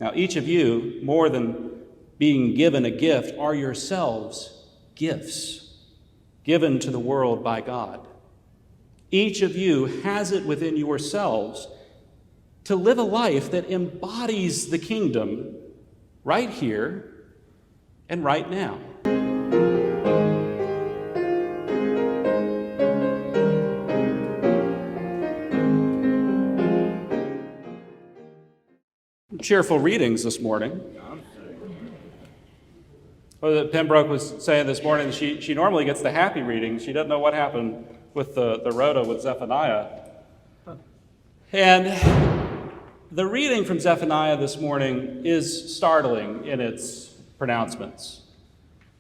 Now, each of you, more than being given a gift, are yourselves gifts given to the world by God. Each of you has it within yourselves to live a life that embodies the kingdom right here and right now. Cheerful readings this morning. Well, Pembroke was saying this morning she normally gets the happy readings. She doesn't know what happened with the rhoda with Zephaniah. And the reading from Zephaniah this morning is startling in its pronouncements.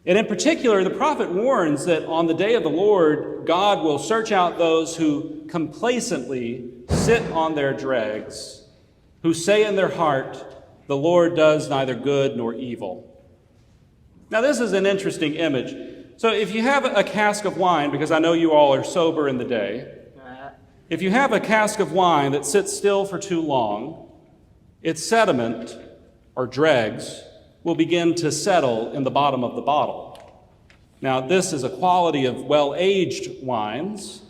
And in particular, the prophet warns that on the day of the Lord, God will search out those who complacently sit on their dregs, who say in their heart, "The Lord does neither good nor evil." Now, this is an interesting image. So if you have a cask of wine, because I know you all are sober in the day, if you have a cask of wine that sits still for too long, its sediment, or dregs, will begin to settle in the bottom of the bottle. Now, this is a quality of well-aged wines,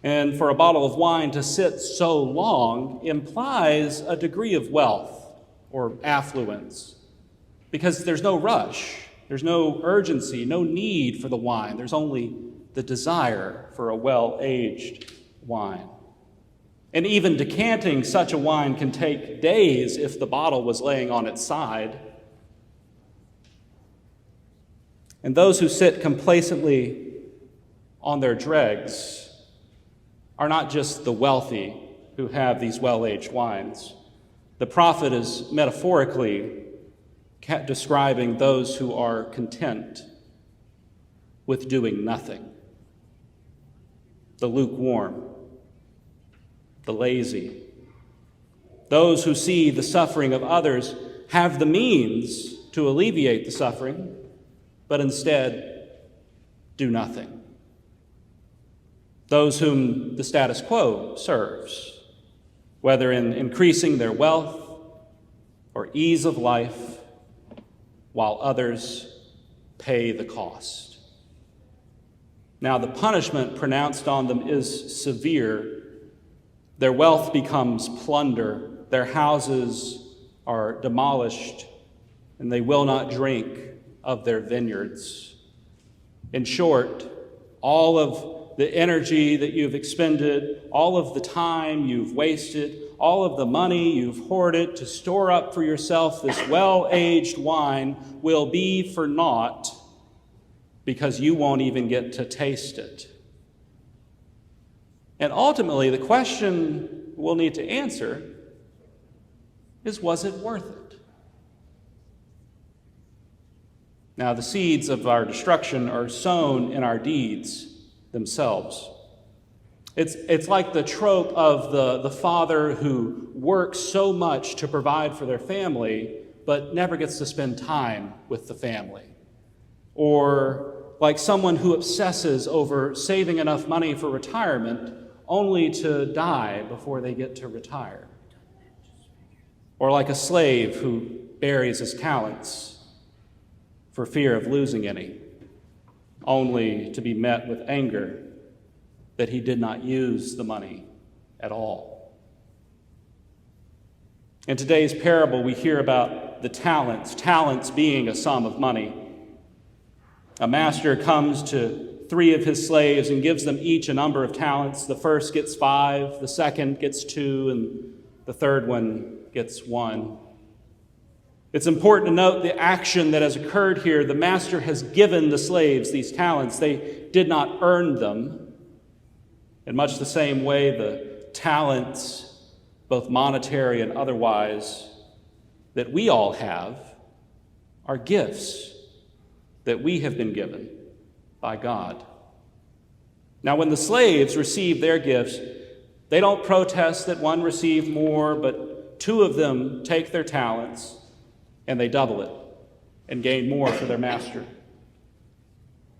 and for a bottle of wine to sit so long implies a degree of wealth or affluence, because there's no rush. There's no urgency, no need for the wine. There's only the desire for a well-aged wine. And even decanting such a wine can take days if the bottle was laying on its side. And those who sit complacently on their dregs are not just the wealthy who have these well-aged wines. The prophet is metaphorically describing those who are content with doing nothing. The lukewarm, the lazy, those who see the suffering of others, have the means to alleviate the suffering, but instead do nothing. Those whom the status quo serves, whether in increasing their wealth or ease of life, while others pay the cost. Now, the punishment pronounced on them is severe. Their wealth becomes plunder, their houses are demolished, and they will not drink of their vineyards. In short, all of the energy that you've expended, all of the time you've wasted, all of the money you've hoarded to store up for yourself this well-aged wine will be for naught, because you won't even get to taste it. And ultimately, the question we'll need to answer is, was it worth it? Now, the seeds of our destruction are sown in our deeds themselves. It's like the trope of the father who works so much to provide for their family, but never gets to spend time with the family. Or like someone who obsesses over saving enough money for retirement only to die before they get to retire. Or like a slave who buries his talents for fear of losing any, only to be met with anger that he did not use the money at all. In today's parable, we hear about the talents being a sum of money. A master comes to 3 of his slaves and gives them each a number of talents. The first gets 5, the second gets 2, and the third one gets 1. It's important to note the action that has occurred here. The master has given the slaves these talents. They did not earn them. In much the same way, the talents, both monetary and otherwise, that we all have are gifts that we have been given by God. Now, when the slaves receive their gifts, they don't protest that one received more, but 2 of them take their talents and they double it and gain more for their master.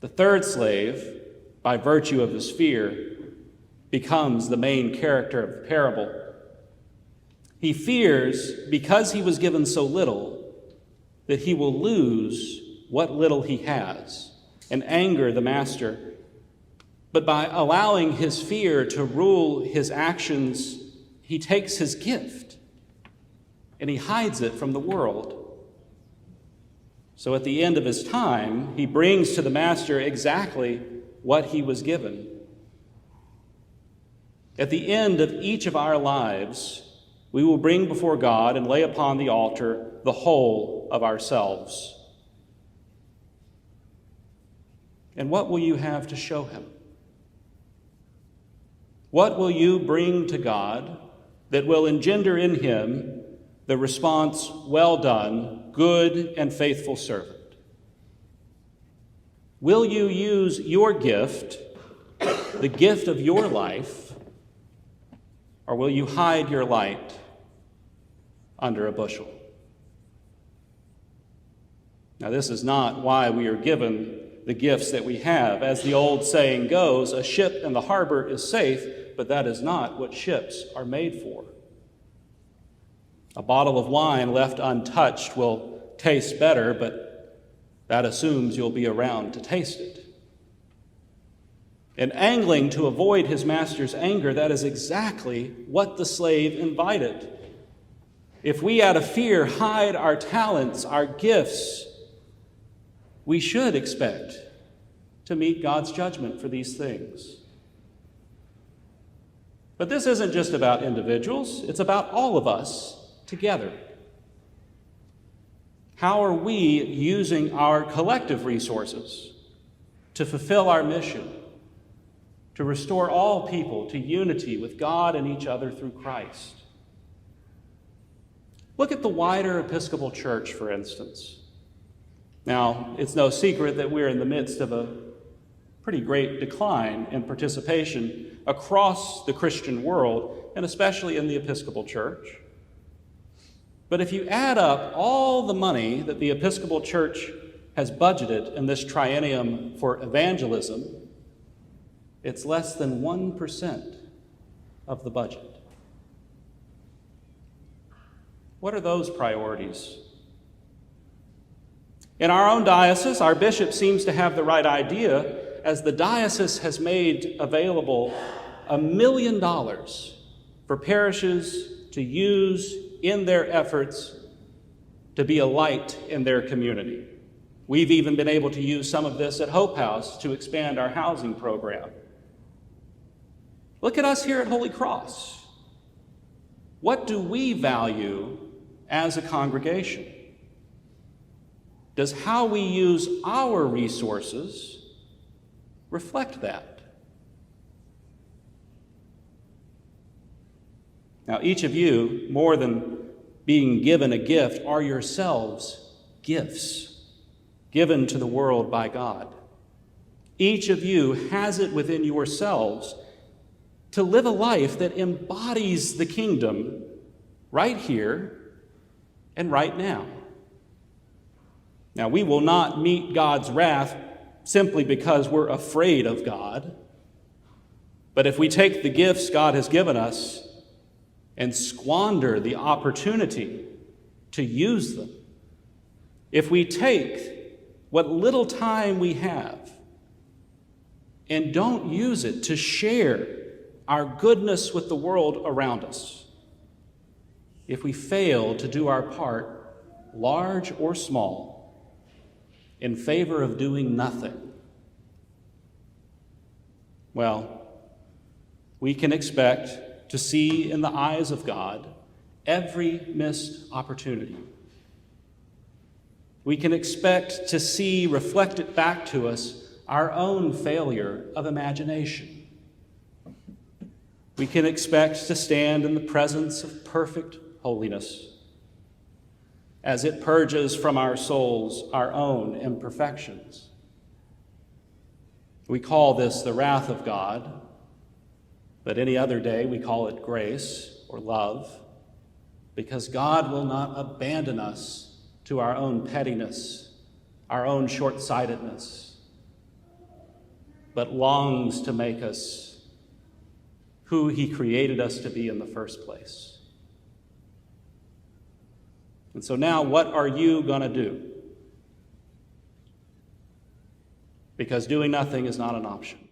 The third slave, by virtue of his fear, becomes the main character of the parable. He fears, because he was given so little, that he will lose what little he has and anger the master. But by allowing his fear to rule his actions, he takes his gift and he hides it from the world. So at the end of his time, he brings to the master exactly what he was given. At the end of each of our lives, we will bring before God and lay upon the altar the whole of ourselves. And what will you have to show him? What will you bring to God that will engender in him the response, "Well done, good and faithful servant"? Will you use your gift, the gift of your life, or will you hide your light under a bushel? Now, this is not why we are given the gifts that we have. As the old saying goes, a ship in the harbor is safe, but that is not what ships are made for. A bottle of wine left untouched will taste better, but that assumes you'll be around to taste it. And angling to avoid his master's anger, that is exactly what the slave invited. If we out of fear hide our talents, our gifts, we should expect to meet God's judgment for these things. But this isn't just about individuals, it's about all of us together. How are we using our collective resources to fulfill our mission, to restore all people to unity with God and each other through Christ? Look at the wider Episcopal Church, for instance. Now, it's no secret that we're in the midst of a pretty great decline in participation across the Christian world, and especially in the Episcopal Church. But if you add up all the money that the Episcopal Church has budgeted in this triennium for evangelism, it's less than 1% of the budget. What are those priorities? In our own diocese, our bishop seems to have the right idea, as the diocese has made available $1 million for parishes to use in their efforts to be a light in their community. We've even been able to use some of this at Hope House to expand our housing program. Look at us here at Holy Cross. What do we value as a congregation? Does how we use our resources reflect that? Now, each of you, more than being given a gift, are yourselves gifts given to the world by God. Each of you has it within yourselves to live a life that embodies the kingdom right here and right now. Now, we will not meet God's wrath simply because we're afraid of God. But if we take the gifts God has given us and squander the opportunity to use them, if we take what little time we have and don't use it to share our goodness with the world around us, if we fail to do our part, large or small, in favor of doing nothing, well, we can expect to see in the eyes of God every missed opportunity. We can expect to see reflected back to us our own failure of imagination. We can expect to stand in the presence of perfect holiness as it purges from our souls our own imperfections. We call this the wrath of God, but any other day we call it grace or love, because God will not abandon us to our own pettiness, our own short-sightedness, but longs to make us who he created us to be in the first place. And so now, what are you going to do? Because doing nothing is not an option.